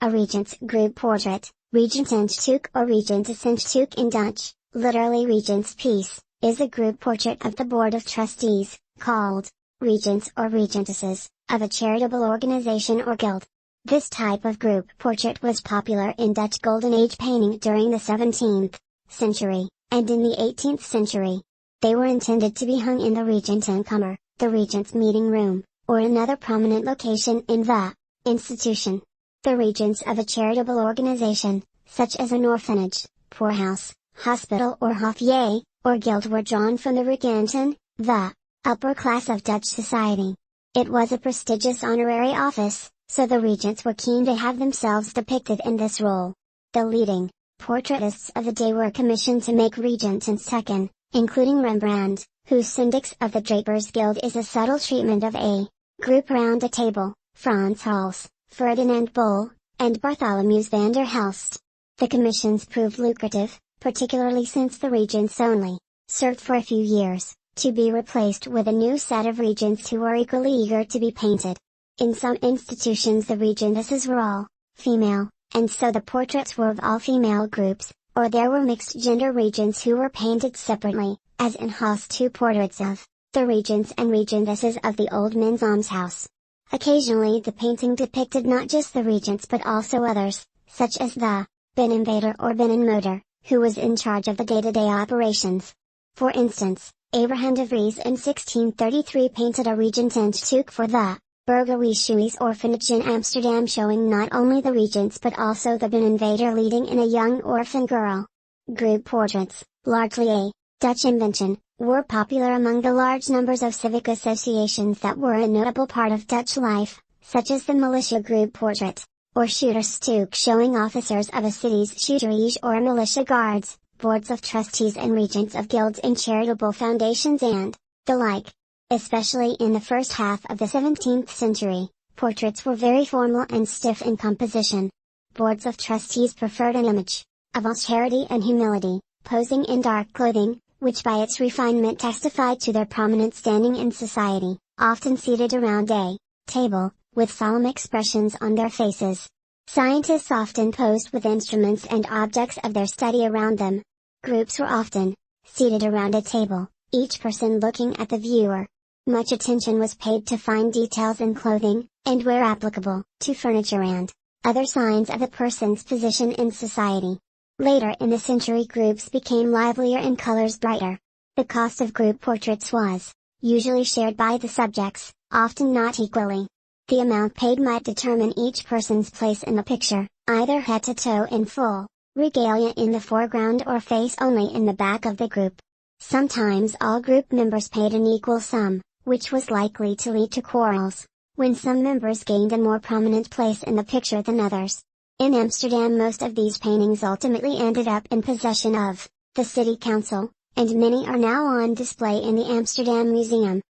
A Regents group portrait, Regentenstuk or Regentenstuk in Dutch, literally Regent's piece, is a group portrait of the Board of Trustees, called Regents or Regentesses, of a charitable organization or guild. This type of group portrait was popular in Dutch Golden Age painting during the 17th century, and in the 18th century. They were intended to be hung in the Regentenkamer, the Regent's meeting room, or another prominent location in the institution. The regents of a charitable organization, such as an orphanage, poorhouse, hospital or hofje, or guild were drawn from the Regenten, the upper class of Dutch society. It was a prestigious honorary office, so the regents were keen to have themselves depicted in this role. The leading portraitists of the day were commissioned to make Regentenstukken, including Rembrandt, whose Syndics of the Drapers Guild is a subtle treatment of a group around a table, Frans Hals, Ferdinand Bol, and Bartholomew's van der Helst. The commissions proved lucrative, particularly since the regents only served for a few years, to be replaced with a new set of regents who were equally eager to be painted. In some institutions the regentesses were all female, and so the portraits were of all female groups, or there were mixed-gender regents who were painted separately, as in Haas' two portraits of the regents and regentesses of the Old Men's Almshouse. Occasionally the painting depicted not just the regents but also others, such as the Binnenvader or Binnenmotor, who was in charge of the day-to-day operations. For instance, Abraham de Vries in 1633 painted a Regentenstuk for the Burgerweeshuis orphanage in Amsterdam showing not only the regents but also the Binnenvader leading in a young orphan girl. Group portraits, largely a Dutch invention, were popular among the large numbers of civic associations that were a notable part of Dutch life, such as the militia group portrait, or Shooterstuk showing officers of a city's shooterige or militia guards, boards of trustees and regents of guilds in charitable foundations and the like. Especially in the first half of the 17th century, portraits were very formal and stiff in composition. Boards of trustees preferred an image of austerity and humility, posing in dark clothing, which by its refinement testified to their prominent standing in society, often seated around a table, with solemn expressions on their faces. Scientists often posed with instruments and objects of their study around them. Groups were often seated around a table, each person looking at the viewer. Much attention was paid to fine details in clothing, and where applicable, to furniture and other signs of the person's position in society. Later in the century groups became livelier and colors brighter. The cost of group portraits was usually shared by the subjects, often not equally. The amount paid might determine each person's place in the picture, either head to toe in full, regalia in the foreground or face only in the back of the group. Sometimes all group members paid an equal sum, which was likely to lead to quarrels, when some members gained a more prominent place in the picture than others. In Amsterdam most of these paintings ultimately ended up in possession of the city council, and many are now on display in the Amsterdam Museum.